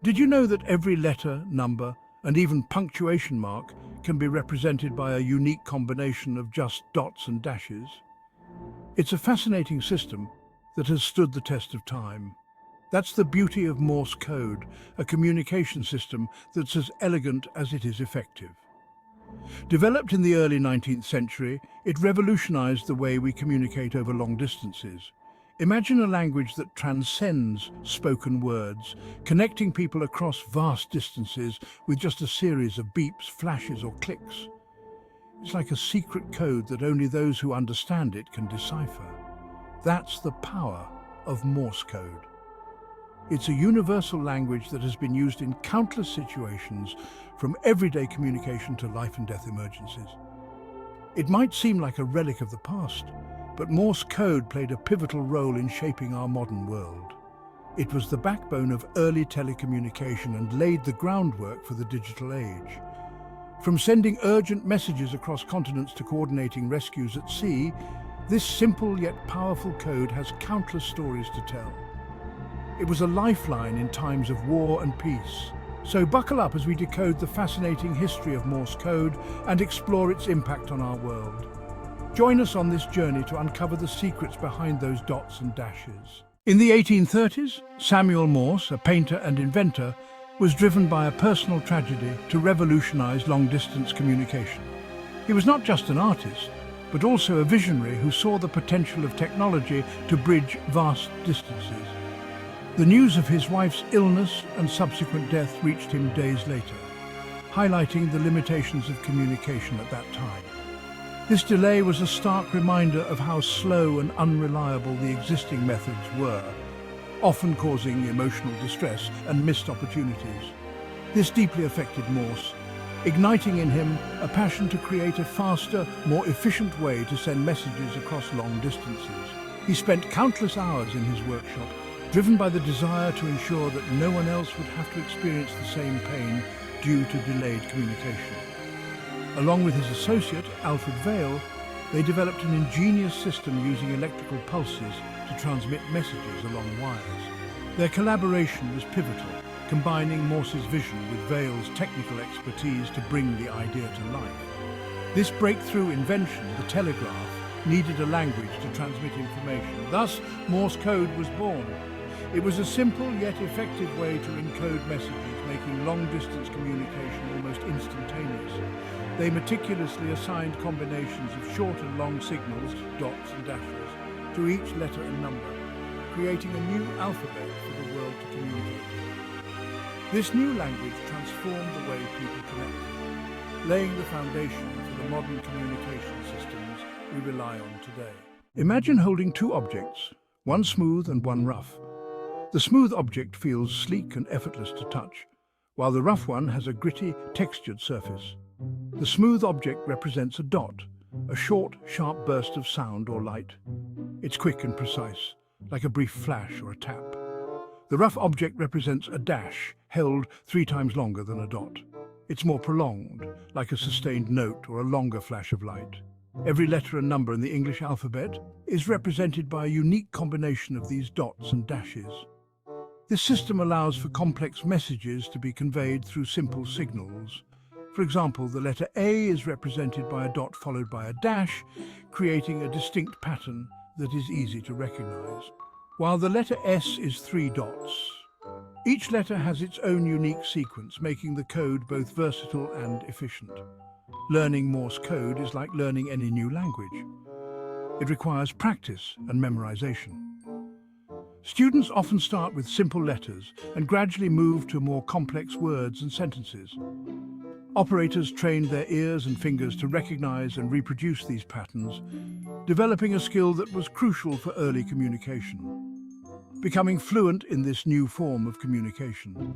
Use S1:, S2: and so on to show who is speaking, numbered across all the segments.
S1: Did you know that every letter, number, and even punctuation mark can be represented by a unique combination of just dots and dashes? It's a fascinating system that has stood the test of time. That's the beauty of Morse code, a communication system that's as elegant as it is effective. Developed in the early 19th century, it revolutionized the way we communicate over long distances. Imagine a language that transcends spoken words, connecting people across vast distances with just a series of beeps, flashes, or clicks. It's like a secret code that only those who understand it can decipher. That's the power of Morse code. It's a universal language that has been used in countless situations, from everyday communication to life and death emergencies. It might seem like a relic of the past, but Morse code played a pivotal role in shaping our modern world. It was the backbone of early telecommunication and laid the groundwork for the digital age. From sending urgent messages across continents to coordinating rescues at sea, this simple yet powerful code has countless stories to tell. It was a lifeline in times of war and peace. So buckle up as we decode the fascinating history of Morse code and explore its impact on our world. Join us on this journey to uncover the secrets behind those dots and dashes. In the 1830s, Samuel Morse, a painter and inventor, was driven by a personal tragedy to revolutionize long-distance communication. He was not just an artist, but also a visionary who saw the potential of technology to bridge vast distances. The news of his wife's illness and subsequent death reached him days later, highlighting the limitations of communication at that time. This delay was a stark reminder of how slow and unreliable the existing methods were, often causing emotional distress and missed opportunities. This deeply affected Morse, igniting in him a passion to create a faster, more efficient way to send messages across long distances. He spent countless hours in his workshop, driven by the desire to ensure that no one else would have to experience the same pain due to delayed communication. Along with his associate, Alfred Vail, they developed an ingenious system using electrical pulses to transmit messages along wires. Their collaboration was pivotal, combining Morse's vision with Vail's technical expertise to bring the idea to life. This breakthrough invention, the telegraph, needed a language to transmit information. Thus, Morse code was born. It was a simple yet effective way to encode messages, making long-distance communication almost instantaneous. They meticulously assigned combinations of short and long signals, dots and dashes, to each letter and number, creating a new alphabet for the world to communicate. This new language transformed the way people connect, laying the foundation for the modern communication systems we rely on today. Imagine holding two objects, one smooth and one rough. The smooth object feels sleek and effortless to touch, while the rough one has a gritty, textured surface. The smooth object represents a dot, a short, sharp burst of sound or light. It's quick and precise, like a brief flash or a tap. The rough object represents a dash, held 3 times longer than a dot. It's more prolonged, like a sustained note or a longer flash of light. Every letter and number in the English alphabet is represented by a unique combination of these dots and dashes. This system allows for complex messages to be conveyed through simple signals. For example, the letter A is represented by a dot followed by a dash, creating a distinct pattern that is easy to recognize. While the letter S is 3 dots. Each letter has its own unique sequence, making the code both versatile and efficient. Learning Morse code is like learning any new language. It requires practice and memorization. Students often start with simple letters and gradually move to more complex words and sentences. Operators trained their ears and fingers to recognize and reproduce these patterns, developing a skill that was crucial for early communication. Becoming fluent in this new form of communication.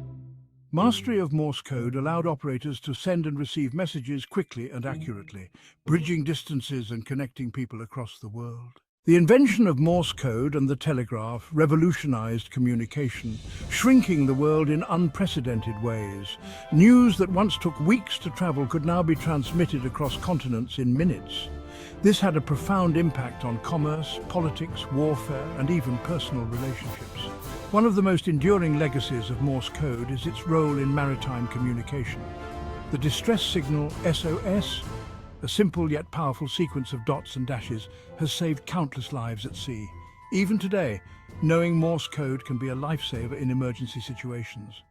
S1: Mastery of Morse code allowed operators to send and receive messages quickly and accurately, bridging distances and connecting people across the world. The invention of Morse code and the telegraph revolutionized communication, shrinking the world in unprecedented ways. News that once took weeks to travel could now be transmitted across continents in minutes. This had a profound impact on commerce, politics, warfare, and even personal relationships. One of the most enduring legacies of Morse code is its role in maritime communication. The distress signal SOS, a simple yet powerful sequence of dots and dashes, has saved countless lives at sea. Even today, knowing Morse code can be a lifesaver in emergency situations.